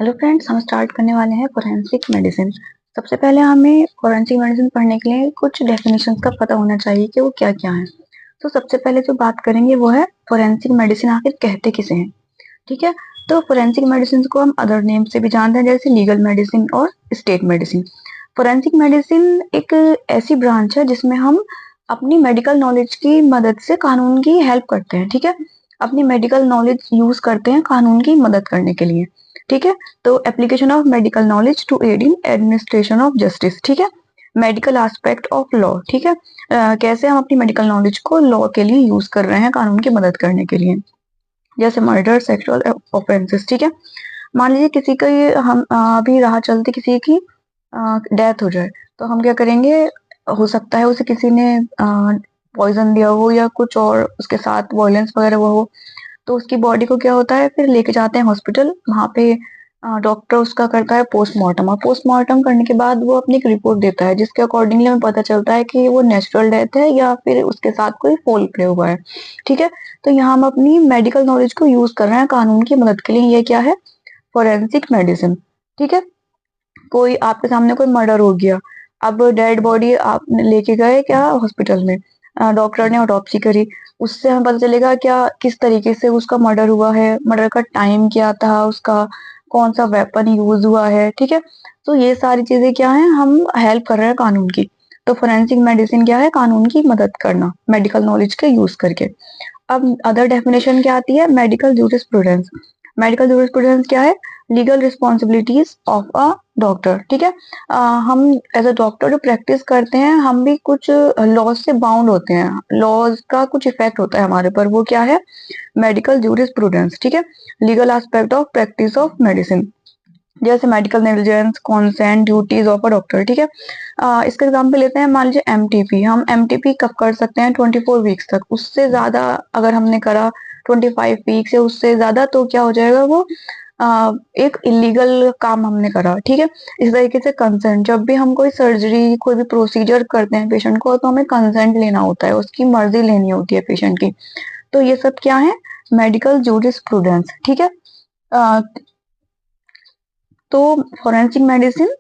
Hello friends, हम start करने वाले हैं फोरेंसिक मेडिसिन। सबसे पहले हमें फोरेंसिक मेडिसिन पढ़ने के लिए कुछ डेफिनेशंस का पता होना चाहिए कि वो क्या क्या है। तो सबसे पहले जो बात करेंगे वो है फोरेंसिक मेडिसिन आखिर कहते किसे हैं। ठीक है, तो फोरेंसिक मेडिसिन को हम अदर नेम से भी जानते हैं, जैसे लीगल मेडिसिन और स्टेट मेडिसिन। फोरेंसिक मेडिसिन एक ऐसी ब्रांच है जिसमें हम अपनी मेडिकल नॉलेज की मदद से कानून की हेल्प करते हैं। ठीक है, अपनी मेडिकल नॉलेज यूज करते हैं कानून की मदद करने के लिए। ठीक है, तो application of medical knowledge to aid in administration of justice. ठीक है, मेडिकल एस्पेक्ट ऑफ लॉ। ठीक है, कैसे हम अपनी मेडिकल नॉलेज को लॉ के लिए यूज कर रहे हैं कानून की मदद करने के लिए, जैसे मर्डर, सेक्सुअल ऑफेंसेस। ठीक है, मान लीजिए किसी का ये हम अभी राह चलते किसी की डेथ हो जाए, तो हम क्या करेंगे। हो सकता है उसे किसी ने पॉइजन दिया हो या कुछ और उसके साथ वायलेंस वगैरह वो हो, तो उसकी बॉडी को क्या होता है, फिर लेके जाते हैं हॉस्पिटल। वहां पे डॉक्टर उसका करता है पोस्टमार्टम, और पोस्टमार्टम करने के बाद वो अपनी एक रिपोर्ट देता है, जिसके अकॉर्डिंगली हमें पता चलता है कि वो नेचुरल डेथ है या फिर उसके साथ कोई फोल प्ले हुआ है। ठीक है, तो यहाँ हम अपनी मेडिकल नॉलेज को यूज कर रहे हैं कानून की मदद के लिए। ये क्या है, फोरेंसिक मेडिसिन। ठीक है, कोई आपके सामने कोई मर्डर हो गया, अब डेड बॉडी आप लेके गए क्या हॉस्पिटल में, डॉक्टर ने ऑटोप्सी करी, उससे हमें पता चलेगा क्या किस तरीके से उसका मर्डर हुआ है, मर्डर का टाइम क्या था, उसका कौन सा वेपन यूज हुआ है। ठीक है, तो ये सारी चीजें क्या है, हम हेल्प कर रहे हैं कानून की। तो फोरेंसिक मेडिसिन क्या है, कानून की मदद करना मेडिकल नॉलेज के यूज करके। अब अदर डेफिनेशन क्या आती है, मेडिकल जूरिस्प्रूडेंस। मेडिकल जूरिस्प्रूडेंस क्या है, legal responsibilities of a doctor. ठीक है, हम एज अ डॉक्टर जो प्रैक्टिस करते हैं, हम भी कुछ लॉज से बाउंड होते हैं, लॉज का कुछ इफेक्ट होता है हमारे पर, वो क्या है, मेडिकल जूरिस्प्रूडेंस। ठीक है, legal aspect of practice of medicine, जैसे medical negligence, consent, duties of a doctor. ठीक है, इसका एग्जाम्पल लेते हैं, मान लीजिए एमटीपी। हम एमटीपी कब कर सकते हैं, 24 वीक्स तक। उससे ज्यादा अगर हमने करा 25 वीक्स या उससे ज्यादा, तो क्या हो जाएगा वो एक इलीगल काम हमने करा। ठीक है, इस तरीके से कंसेंट, जब भी हम कोई सर्जरी कोई भी प्रोसीजर करते हैं पेशेंट को, तो हमें कंसेंट लेना होता है, उसकी मर्जी लेनी होती है पेशेंट की। तो ये सब क्या है, मेडिकल जूरिस्प्रूडेंस। ठीक है, अ, तो forensic medicine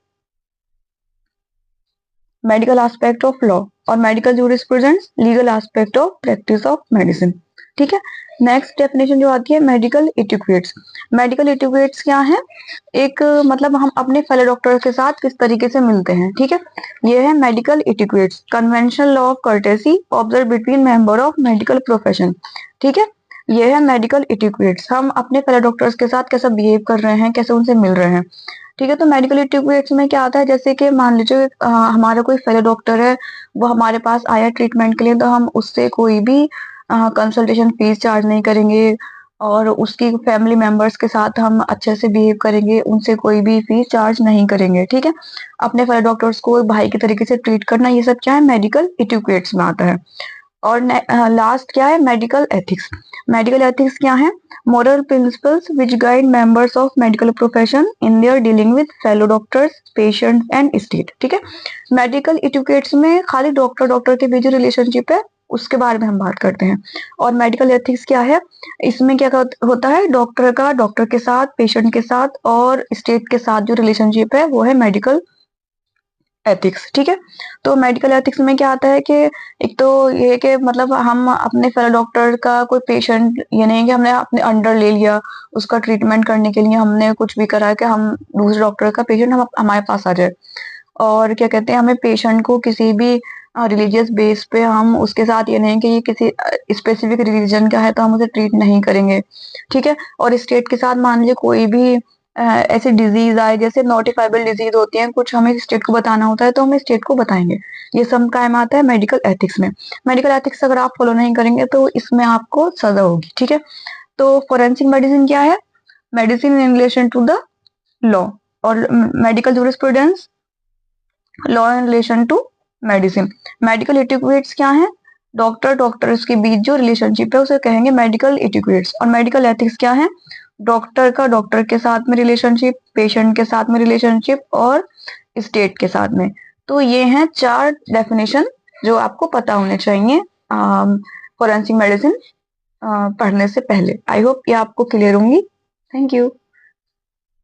medical aspect of law, और medical jurisprudence legal aspect of practice of medicine. ठीक है, नेक्स्ट डेफिनेशन जो आती है, मेडिकल इटिक्वेट्स। मेडिकल इटिक्वेट्स क्या है, एक मतलब हम अपने फेलो डॉक्टर के साथ किस तरीके से मिलते हैं। ठीक है, ये है medical etiquettes, conventional law of courtesy observe between member of medical profession. ठीक है, ये है मेडिकल इटिक्वेट्स, हम अपने फेलो डॉक्टर्स के साथ कैसा बिहेव कर रहे हैं, कैसे उनसे मिल रहे हैं। ठीक है, तो मेडिकल इक्विपमेंट्स में क्या आता है, जैसे कि मान लीजिए हमारा कोई फेलो डॉक्टर है, वो हमारे पास आया ट्रीटमेंट के लिए, तो हम उससे कोई भी कंसल्टेशन फीस चार्ज नहीं करेंगे, और उसकी फैमिली मेंबर्स के साथ हम अच्छे से बिहेव करेंगे, उनसे कोई भी फीस चार्ज नहीं करेंगे। ठीक है, अपने फेलो डॉक्टर्स को भाई के तरीके से ट्रीट करना, ये सब क्या है, मेडिकल इटिक्वेट्स में आता है। और लास्ट क्या है, मेडिकल एथिक्स। मेडिकल एथिक्स क्या है, moral principles which guide members of medical profession in their dealing with fellow doctors, patients and state। ठीक है, मेडिकल एटिकेट्स में खाली डॉक्टर डॉक्टर के बीच जो रिलेशनशिप है उसके बारे में हम बात करते हैं। और मेडिकल एथिक्स क्या है, इसमें क्या होता है, डॉक्टर का डॉक्टर के साथ, पेशेंट के साथ और स्टेट के साथ जो रिलेशनशिप है वो है मेडिकल एथिक्स। ठीक है, तो मेडिकल एथिक्स में क्या आता है कि एक तो ये कि मतलब हम अपने फेलो डॉक्टर का कोई पेशेंट, ये नहीं कि हमने अपने अंडर ले लिया, उसका ट्रीटमेंट करने के लिए हमने कुछ भी करा कि हम दूसरे डॉक्टर का पेशेंट हम हमारे पास आ जाए। और क्या कहते हैं, हमें पेशेंट को किसी भी रिलीजियस बेस पे हम उसके साथ, ये नहीं कि ये किसी स्पेसिफिक रिलीजन का है तो हम उसे ट्रीट नहीं करेंगे। ठीक है, और स्टेट के साथ मान लीजिए कोई भी ऐसी डिजीज आए, जैसे नोटिफाइबल डिजीज होती है कुछ, हमें स्टेट को बताना होता है तो हम स्टेट को बताएंगे। ये सब काम आता है मेडिकल एथिक्स में। मेडिकल एथिक्स अगर आप फॉलो नहीं करेंगे तो इसमें आपको सजा होगी। ठीक है, तो फोरेंसिक मेडिसिन क्या है, medicine in relation to the law, और medical jurisprudence law in relation to medicine. Medical etiquettes क्या है, डॉक्टर डॉक्टर्स के बीच जो रिलेशनशिप है उसे कहेंगे मेडिकल इटिक्वेट्स। और मेडिकल एथिक्स क्या है, डॉक्टर का डॉक्टर के साथ में रिलेशनशिप, पेशेंट के साथ में रिलेशनशिप और स्टेट के साथ में। तो ये हैं 4 डेफिनेशन जो आपको पता होने चाहिए फोरेंसिक मेडिसिन पढ़ने से पहले। आई होप ये आपको क्लियर होंगी। Thank you.